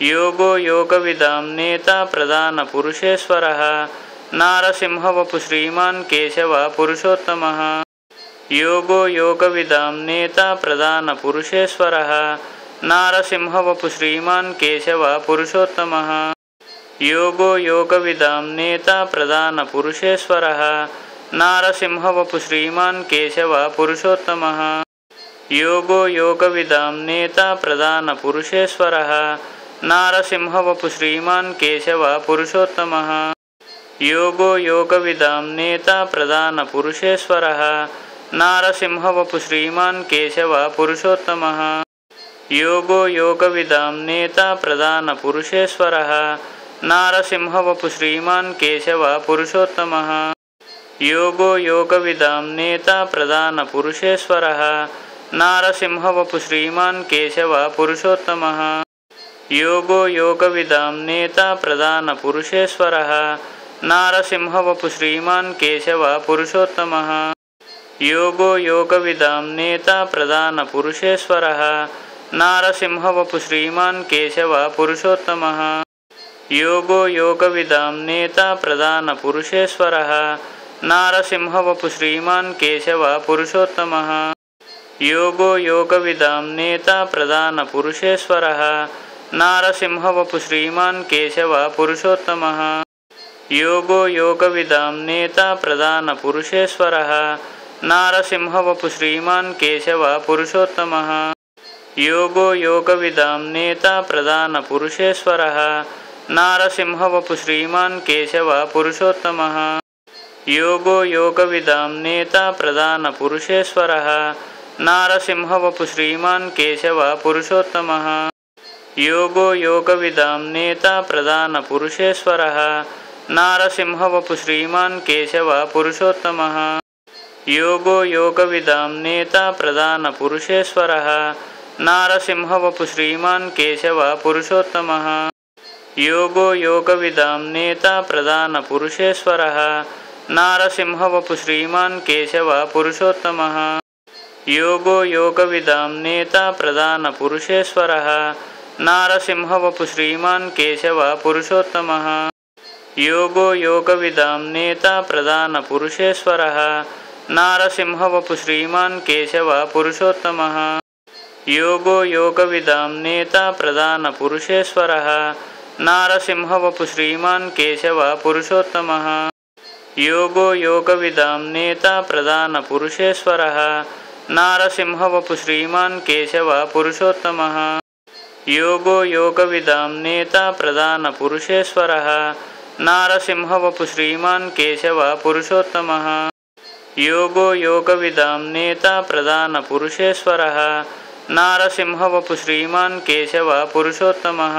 योगो योगविदां नेता प्रधान पुरुषेश्वरः नारसिंहवपु श्रीमान् केशव पुरुषोत्तमः योगो योगविदां नेता प्रधान पुरुषेश्वरः नारसिंहवपु श्रीमान् केशव पुरुषोत्तमः योगो योगविदां नेता प्रधान पुरुषेश्वरः नारसिंहवपु श्रीमान् केशव पुरुषोत्तमः योगो योगविदां नेता प्रधान पुरुषेश्वरः नारसिंहवपु श्रीमान् केशव पुरुषोत्तमः योगो योगविदां नेता प्रधान पुरुषेश्वरः नारसिंहवपु श्रीमान् केशव पुरुषोत्तमः योगो योगविदां नेता प्रधान पुरुषेश्वरः नारसिंहवपु श्रीमान् केशव पुरुषोत्तमः योगो योगविदां नेता प्रधान पुरुषेश्वरः नारसिंहवपु श्रीमान् केशव पुरुषोत्तमः योगो योगविदां नेता प्रधान पुरुषेश्वरः नारसिंहवपु श्रीमान् केशव पुरुषोत्तमः योगो योगविदां नेता प्रधान पुरुषेश्वरः नारसिंहवपु श्रीमान् केशव पुरुषोत्तमः योगो योगविदां नेता प्रधान पुरुषेश्वरः नारसिंहवपु श्रीमान् केशव पुरुषोत्तमः योगो योगविदां नेता प्रधान पुरुषेश्वरः नारसिंहवपु श्रीमान् केशव पुरुषोत्तमः योगो योगविदां नेता प्रधान पुरुषेश्वरः नारसिंहवपु श्रीमान् केशव पुरुषोत्तमः योगो योगविदां नेता प्रधान पुरुषेश्वरः नारसिंहवपु श्रीमान् केशव पुरुषोत्तमः योगो योगविदां नेता प्रधान पुरुषेश्वरः नारसिंहवपु श्रीमान् केशव पुरुषोत्तमः योगो योगविदां नेता प्रधान पुरुषेश्वरः नारसिंहवपु श्रीमान् केशव पुरुषोत्तमः योगो योगविदां नेता प्रधान पुरुषेश्वरः नारसिंहवपु श्रीमान् केशव पुरुषोत्तमः योगो योगविदां नेता प्रधान पुरुषेश्वरः नारसिंहवपु श्रीमान् केशव पुरुषोत्तमः योगो योगविदां नेता प्रधान पुरुषेश्वरः नारसिंहवपु श्रीमान् केशव पुरुषोत्तमः योगो योगविदां नेता प्रधान पुरुषेश्वरः नारसिंहवपु श्रीमान् केशव पुरुषोत्तमः योगो योगविदां नेता प्रधान पुरुषेश्वरः नारसिंहवपु श्रीमान् केशव पुरुषोत्तमः योगो योगविदां नेता प्रधान पुरुषेश्वरः नारसिंहवपु श्रीमान् केशव पुरुषोत्तमः योगो योगविदां नेता प्रधान पुरुषेश्वरः नारसिंहवपु श्रीमान् केशव पुरुषोत्तमः योगो योगविदां नेता प्रधान पुरुषेश्वरः नारसिंहवपु श्रीमान् केशव पुरुषोत्तमः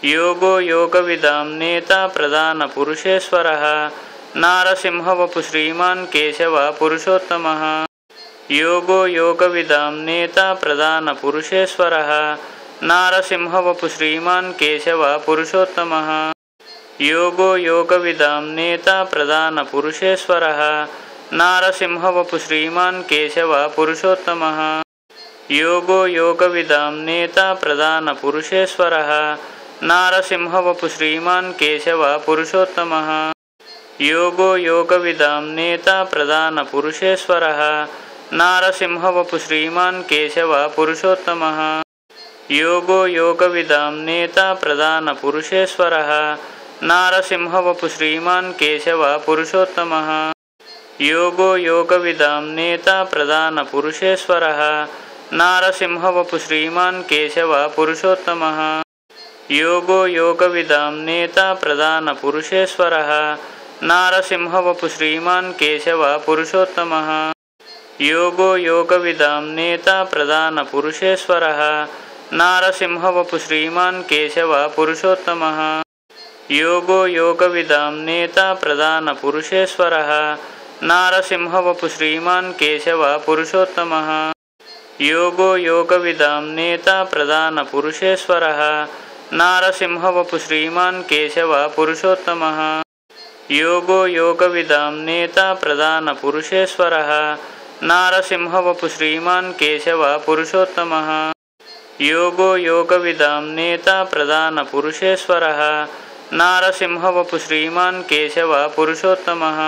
योगो योगविदां नेता प्रधान पुरुषेश्वरः नारसिंहवपु श्रीमान् केशव पुरुषोत्तमः योगो योगविदां नेता प्रधान पुरुषेश्वरः नारसिंहवपु श्रीमान् केशव पुरुषोत्तमः योगो योगविदां नेता प्रधान पुरुषेश्वरः नारसिंहवपु श्रीमान् केशव पुरुषोत्तमः योगो योगविदां नेता प्रधान पुरुषेश्वरः नारसिंहवपु श्रीमान् केशव पुरुषोत्तमः योगो योगविदां नेता प्रधान पुरुषेश्वरः नारसिंहवपु श्रीमान् केशव पुरुषोत्तमः योगो योगविदां नेता प्रधान पुरुषेश्वरः नारसिंहवपु श्रीमान् केशव पुरुषोत्तमः योगो योगविदां नेता प्रधान पुरुषेश्वरः नारसिंहवपु श्रीमान् केशव पुरुषोत्तमः योगो योगविदां नेता प्रधान पुरुषेश्वरः नारसिंहवपु श्रीमान् केशव पुरुषोत्तमः योगो योगविदां नेता प्रधान पुरुषेश्वरः नारसिंहवपु श्रीमान् केशव पुरुषोत्तमः योगो योगविदां नेता प्रधान पुरुषेश्वरः नारसिंहवपु श्रीमान् केशव पुरुषोत्तमः योगो योगविदां नेता प्रधान पुरुषेश्वरः नारसिंहवपु श्रीमान् केशव पुरुषोत्तमः योगो योगविदां नेता प्रधान पुरुषेश्वरः नारसिंहवपु श्रीमान् केशव पुरुषोत्तमः योगो योगविदां नेता प्रधानपुरुषेश्वरः नारसिंहवपु श्रीमान् केशवः पुरुषोत्तमः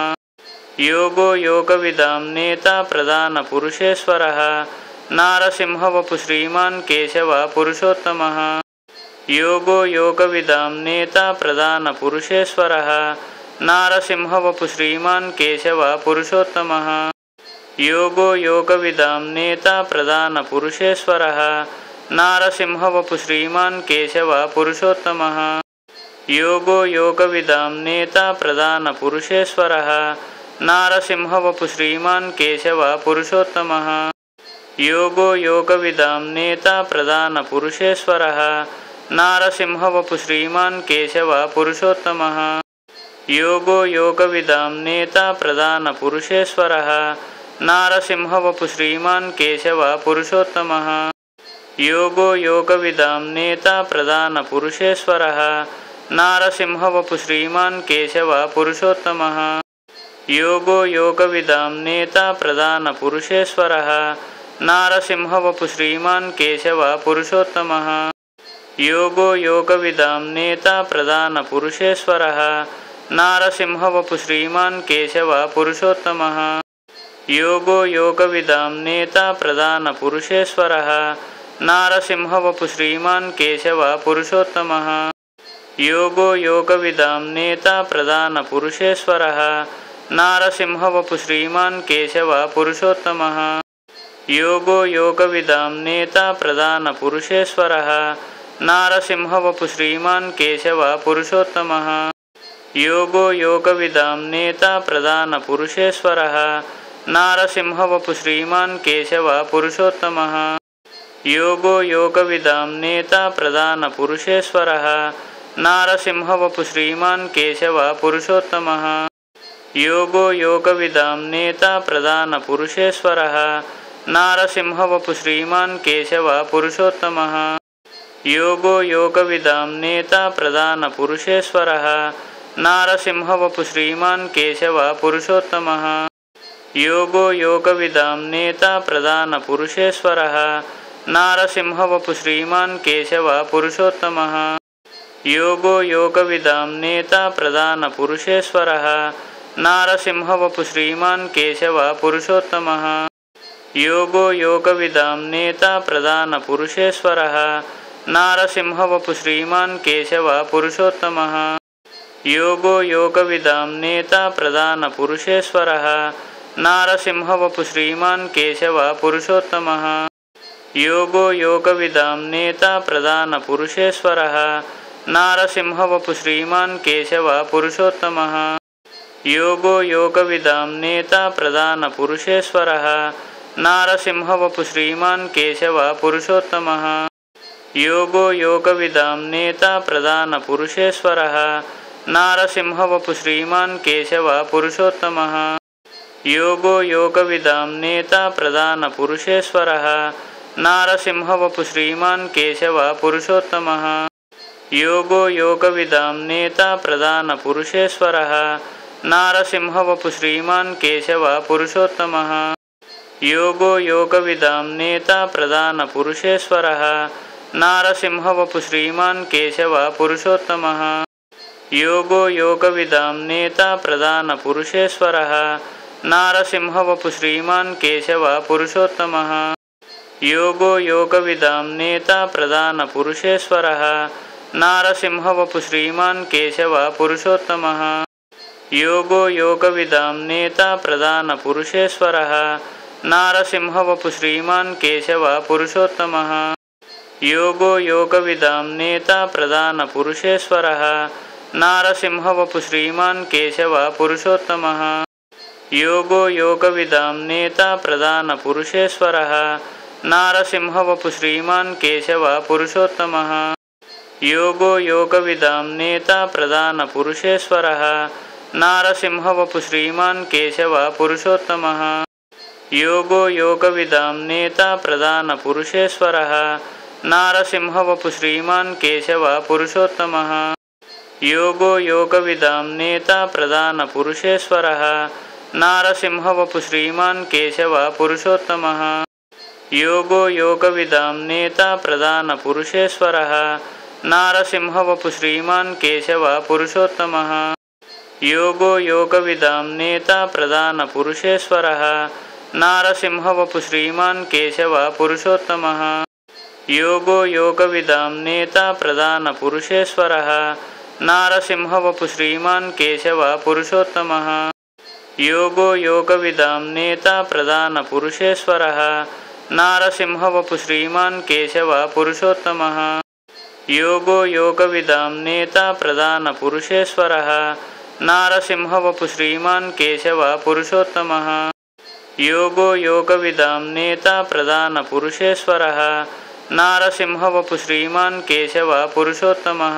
योगो योगविदां नेता प्रधानपुरुषेश्वरः नारसिंहवपु श्रीमान् केशवः पुरुषोत्तमः योगो योगविदां नेता प्रधानपुरुषेश्वरः नारसिंहवपु श्रीमान् केशवः पुरुषोत्तमः योगो योगविदां नेता प्रधानपुरुषेश्वरः नारसिंहवपु श्रीमान् केशवः पुरुषोत्तमः योगो योगविदां नेता प्रधानपुरुषेश्वरः नारसिंहवपु श्रीमान् केशवः पुरुषोत्तमः योगो योगविदां नेता प्रधानपुरुषेश्वरः नारसिंहवपु श्रीमान् केशवः पुरुषोत्तमः योगो योगविदां नेता प्रधानपुरुषेश्वरः नारसिंहवपु श्रीमान् केशवः पुरुषोत्तमः योगो योगविदां नेता प्रधानपुरुषेश्वरः नारसिंहवपु श्रीमान् केशवः पुरुषोत्तमः योगो योगविदां नेता प्रधानपुरुषेश्वरः नारसिंहवपु श्रीमान् केशवः पुरुषोत्तमः योगो योगविदां नेता प्रधानपुरुषेश्वरः नारसिंहवपु श्रीमान् केशवः पुरुषोत्तमः योगो योगविदां नेता प्रधानपुरुषेश्वरः नारसिंहवपु श्रीमान् केशवः पुरुषोत्तमः योगो योगविदां नेता प्रधानपुरुषेश्वरः नारसिंहवपु श्रीमान् केशवः पुरुषोत्तमः योगो योगविदां नेता प्रधानपुरुषेश्वरः नारसिंहवपु श्रीमान् केशवः पुरुषोत्तमः योगो योगविदां नेता प्रधानपुरुषेश्वरः नारसिंहवपु श्रीमान् केशवः पुरुषोत्तमः योगो योगविदां नेता प्रधानपुरुषेश्वरः नारसिंहवपु श्रीमान् केशवः पुरुषोत्तमः योगो योगविदां नेता प्रधानपुरुषेश्वरः नारसिंहवपु श्रीमान् केशवः पुरुषोत्तमः योगो योगविदां नेता प्रधानपुरुषेश्वरः नारसिंहवपु श्रीमान् केशवः पुरुषोत्तमः योगो योगविदां नेता प्रधानपुरुषेश्वरः नारसिंहवपु श्रीमान् केशवः पुरुषोत्तमः योगो योगविदां नेता प्रधानपुरुषेश्वरः नारसिंहवपु श्रीमान् केशवः पुरुषोत्तमः योगो योगविदां नेता प्रधानपुरुषेश्वरः नारसिंहवपु श्रीमान् केशवः पुरुषोत्तमः योगो योगविदां नेता प्रधानपुरुषेश्वरः नारसिंहवपु श्रीमान् केशवः पुरुषोत्तमः योगो योगविदां नेता प्रधानपुरुषेश्वरः नारसिंहवपु श्रीमान् केशवः पुरुषोत्तमः योगो योगविदां नेता प्रधानपुरुषेश्वरः नारसिंहवपु श्रीमान् केशवः पुरुषोत्तमः योगो योगविदां नेता प्रधानपुरुषेश्वरः नारसिंहवपु श्रीमान् केशवः पुरुषोत्तमः योगो योगविदां नेता प्रधानपुरुषेश्वरः नारसिंहवपु श्रीमान् केशवः पुरुषोत्तमः योगो योगविदां नेता प्रधानपुरुषेश्वरः नारसिंहवपु श्रीमान् केशवः पुरुषोत्तमः योगो योगविदां नेता प्रधानपुरुषेश्वरः नारसिंहवपु श्रीमान् केशवः पुरुषोत्तमः योगो योगविदां नेता प्रधानपुरुषेश्वरः नारसिंहवपु श्रीमान् केशवः पुरुषोत्तमः योगो योगविदां नेता प्रधानपुरुषेश्वरः नारसिंहवपु श्रीमान् केशवः पुरुषोत्तमः योगो योगविदां नेता प्रधानपुरुषेश्वरः नारसिंहवपु श्रीमान् केशवः पुरुषोत्तमः योगो योगविदां नेता प्रधानपुरुषेश्वरः नारसिंहवपु श्रीमान् केशवः पुरुषोत्तमः योगो योगविदां नेता प्रधानपुरुषेश्वरः नारसिंहवपु श्रीमान् केशवः पुरुषोत्तमः योगो योगविदां नेता प्रधानपुरुषेश्वरः नारसिंहवपु श्रीमान् केशवः पुरुषोत्तमः योगो योगविदां नेता प्रधानपुरुषेश्वरः नारसिंहवपु श्रीमान् केशवः पुरुषोत्तमः योगो योगविदां नेता प्रधानपुरुषेश्वरः नारसिंहवपु श्रीमान् केशवः पुरुषोत्तमः योगो योगविदां नेता प्रधानपुरुषेश्वरः नारसिंहवपु श्रीमान् केशवः पुरुषोत्तमः योगो योगविदां नेता प्रधानपुरुषेश्वरः नारसिंहवपु श्रीमान् केशवः पुरुषोत्तमः योगो योगविदां नेता प्रधानपुरुषेश्वरः नारसिंहवपु श्रीमान् केशवः पुरुषोत्तमः योगो योगविदां नेता प्रधानपुरुषेश्वरः नारसिंहवपु श्रीमान् केशवः पुरुषोत्तमः योगो योगविदां नेता प्रधानपुरुषेश्वरः नारसिंहवपु श्रीमान् केशवः पुरुषोत्तमः योगो योगविदां नेता प्रधानपुरुषेश्वरः नारसिंहवपु श्रीमान् केशवः पुरुषोत्तमः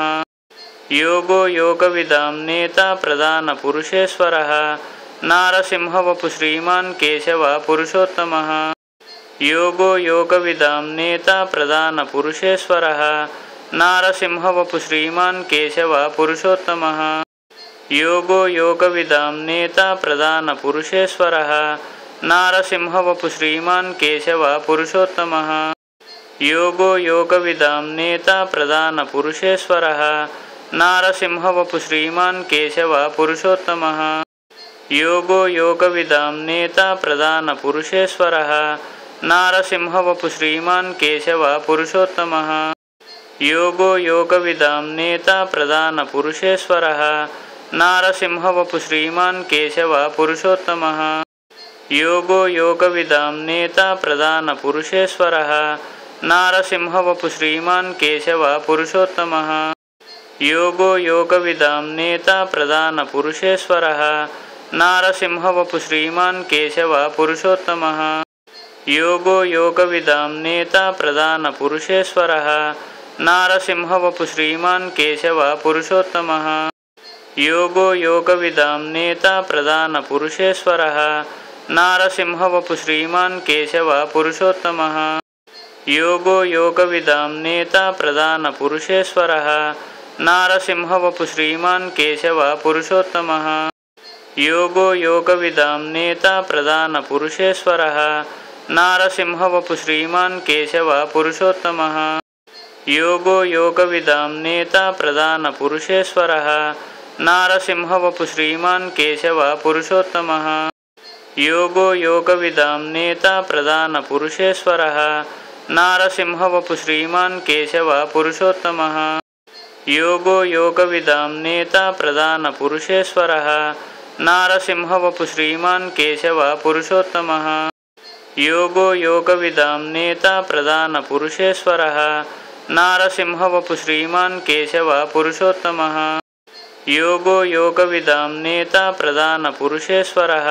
योगो योगविदां नेता प्रधानपुरुषेश्वरः नारसिंहवपु श्रीमान् केशवः पुरुषोत्तमः योगो योगविदां नेता प्रधानपुरुषेश्वरः नारसिंहवपु श्रीमान् केशवः पुरुषोत्तमः योगो योगविदां नेता प्रधानपुरुषेश्वरः नारसिंहवपु श्रीमान् केशवः पुरुषोत्तमः योगो योगविदां नेता प्रधानपुरुषेश्वरः नारसिंहवपु श्रीमान् केशवः पुरुषोत्तमः योगो योगविदां नेता प्रधानपुरुषेश्वरः नारसिंहवपु श्रीमान् केशवः पुरुषोत्तमः योगो योगविदां नेता प्रधानपुरुषेश्वरः नारसिंहवपु श्रीमान् केशवः पुरुषोत्तमः योगो योगविदां नेता प्रधानपुरुषेश्वरः नारसिंहवपु श्रीमान् केशवः पुरुषोत्तमः योगो योगविदां नेता प्रधानपुरुषेश्वरः नारसिंहवपु श्रीमान् केशवः पुरुषोत्तमः योगो योगविदां नेता प्रधानपुरुषेश्वरः नारसिंहवपु श्रीमान् केशवः पुरुषोत्तमः योगो योगविदां नेता प्रधानपुरुषेश्वरः नारसिंहवपु श्रीमान् केशवः पुरुषोत्तमः योगो योगविदां नेता प्रधानपुरुषेश्वरः नारसिंहवपु श्रीमान् केशवः पुरुषोत्तमः योगो योगविदां नेता प्रधानपुरुषेश्वरः नारसिंहवपु श्रीमान् केशवः पुरुषोत्तमः योगो योगविदां नेता प्रधानपुरुषेश्वरः नारसिंहवपु श्रीमान् केशवः पुरुषोत्तमः योगो योगविदां नेता प्रधानपुरुषेश्वरः नारसिंहवपु श्रीमान् केशवः पुरुषोत्तमः योगो योगविदां नेता प्रधानपुरुषेश्वरः नारसिंहवपु श्रीमान् केशवः पुरुषोत्तमः योगो योगविदां नेता प्रधानपुरुषेश्वरः नारसिंहवपु श्रीमान् केशवः पुरुषोत्तमः योगो योगविदां नेता प्रधानपुरुषेश्वरः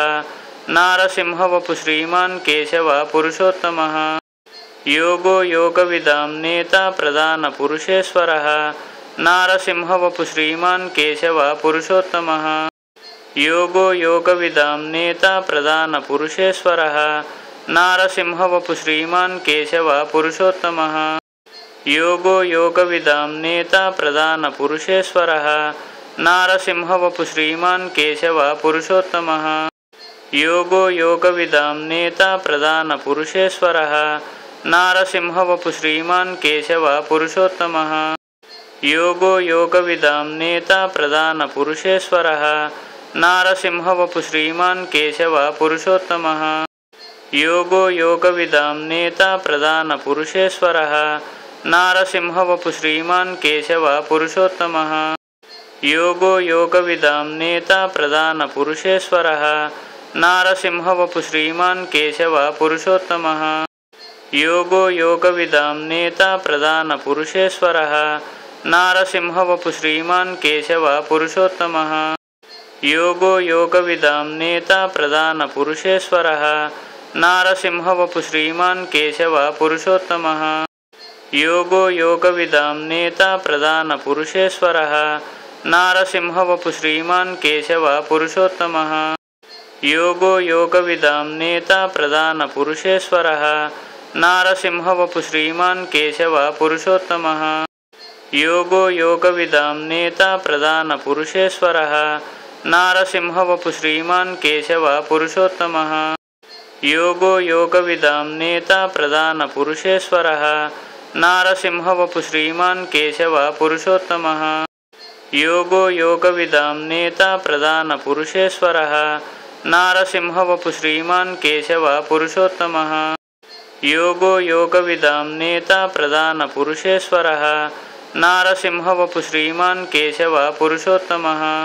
नारसिंहवपु श्रीमान् केशवः पुरुषोत्तमः योगो योगविदां नेता प्रधानपुरुषेश्वरः नारसिंहवपु श्रीमान् केशवः पुरुषोत्तमः योगो योगविदां नेता प्रधानपुरुषेश्वरः नारसिंहवपु श्रीमान् केशवः पुरुषोत्तमः योगो योगविदां नेता प्रधानपुरुषेश्वरः नारसिंहवपु श्रीमान् केशवः पुरुषोत्तमः योगो योगविदां नेता प्रधानपुरुषेश्वरः नारसिंहवपु श्रीमान् केशवः पुरुषोत्तमः योगो योगविदां नेता प्रधानपुरुषेश्वरः नारसिंहवपु श्रीमान् केशवः पुरुषोत्तमः योगो योगविदां नेता प्रधानपुरुषेश्वरः नारसिंहवपु श्रीमान् केशवः पुरुषोत्तमः योगो योगविदां नेता प्रधानपुरुषेश्वरः नारसिंहवपु श्रीमान् केशवः पुरुषोत्तमः योगो योगविदां नेता प्रधानपुरुषेश्वरः नारसिंहवपु श्रीमान् केशवः पुरुषोत्तमः योगो योगविदां नेता प्रधानपुरुषेश्वरः नारसिंहवपु श्रीमान् केशवः पुरुषोत्तमः योगो योगविदां नेता प्रधानपुरुषेश्वरः नारसिंहवपु श्रीमान् केशवः पुरुषोत्तमः योगो योगविदां नेता प्रधानपुरुषेश्वरः नारसिंहवपु श्रीमान् केशवः पुरुषोत्तमः योगो योगविदां नेता प्रधानपुरुषेश्वरः नारसिंहवपु श्रीमान् केशवः पुरुषोत्तमः योगो योगविदां नेता प्रधानपुरुषेश्वरः नारसिंहवपु श्रीमान् केशवः पुरुषोत्तमः। योगो योगविदां नेता प्रधानपुरुषेश्वरः नारसिंहवपु श्रीमान् केशवः पुरुषोत्तमः। योगो योगविदां नेता प्रधानपुरुषेश्वरः नारसिंहवपु श्रीमान् केशवः पुरुषोत्तमः।